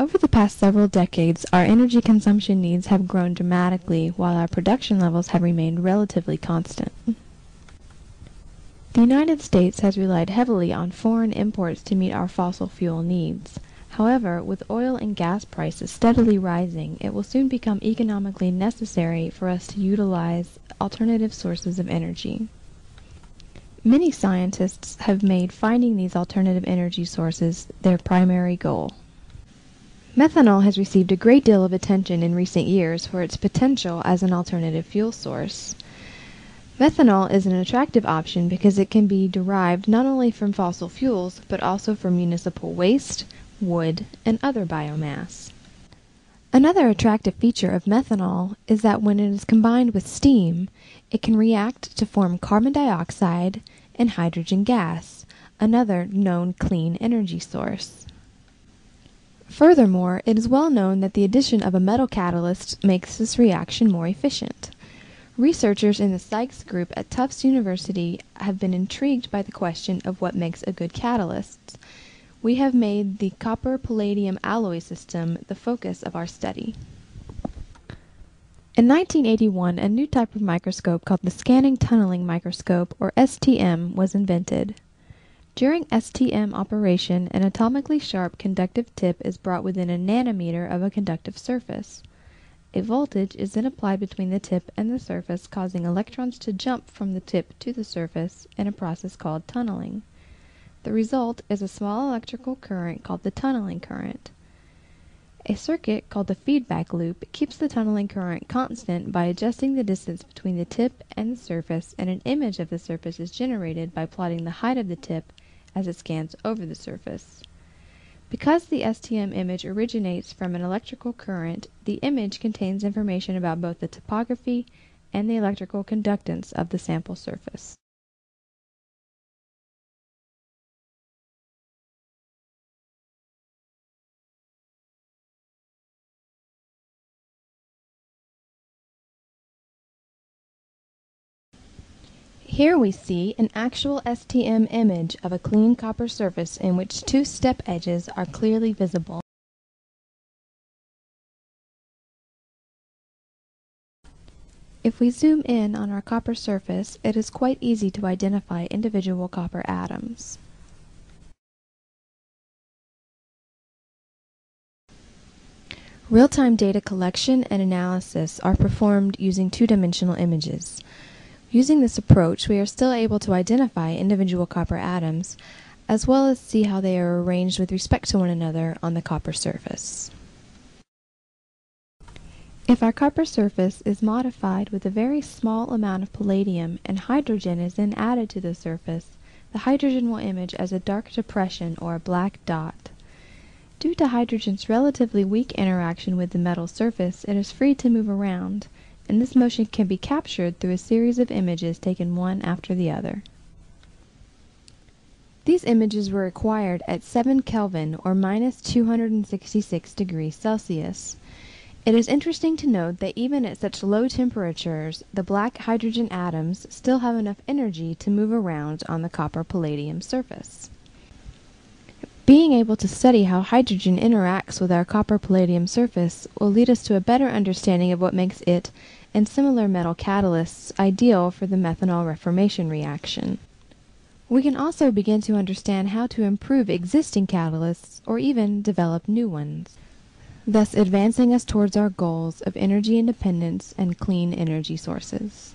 Over the past several decades, our energy consumption needs have grown dramatically while our production levels have remained relatively constant. The United States has relied heavily on foreign imports to meet our fossil fuel needs. However, with oil and gas prices steadily rising, it will soon become economically necessary for us to utilize alternative sources of energy. Many scientists have made finding these alternative energy sources their primary goal. Methanol has received a great deal of attention in recent years for its potential as an alternative fuel source. Methanol is an attractive option because it can be derived not only from fossil fuels, but also from municipal waste, wood, and other biomass. Another attractive feature of methanol is that when it is combined with steam, it can react to form carbon dioxide and hydrogen gas, another known clean energy source. Furthermore, it is well known that the addition of a metal catalyst makes this reaction more efficient. Researchers in the Sykes group at Tufts University have been intrigued by the question of what makes a good catalyst. We have made the copper-palladium alloy system the focus of our study. In 1981, a new type of microscope called the scanning tunneling microscope, or STM, was invented. During STM operation, an atomically sharp conductive tip is brought within a nanometer of a conductive surface. A voltage is then applied between the tip and the surface, causing electrons to jump from the tip to the surface in a process called tunneling. The result is a small electrical current called the tunneling current. A circuit called the feedback loop keeps the tunneling current constant by adjusting the distance between the tip and the surface, and an image of the surface is generated by plotting the height of the tip as it scans over the surface. Because the STM image originates from an electrical current, the image contains information about both the topography and the electrical conductance of the sample surface. Here we see an actual STM image of a clean copper surface in which two step edges are clearly visible. If we zoom in on our copper surface, it is quite easy to identify individual copper atoms. Real-time data collection and analysis are performed using two-dimensional images. Using this approach, we are still able to identify individual copper atoms, as well as see how they are arranged with respect to one another on the copper surface. If our copper surface is modified with a very small amount of palladium and hydrogen is then added to the surface, the hydrogen will image as a dark depression or a black dot. Due to hydrogen's relatively weak interaction with the metal surface, it is free to move around, and this motion can be captured through a series of images taken one after the other. These images were acquired at 7 Kelvin or minus 266 degrees Celsius. It is interesting to note that even at such low temperatures, the black hydrogen atoms still have enough energy to move around on the copper-palladium surface. Being able to study how hydrogen interacts with our copper-palladium surface will lead us to a better understanding of what makes it and similar metal catalysts ideal for the methanol reformation reaction. We can also begin to understand how to improve existing catalysts or even develop new ones, thus advancing us towards our goals of energy independence and clean energy sources.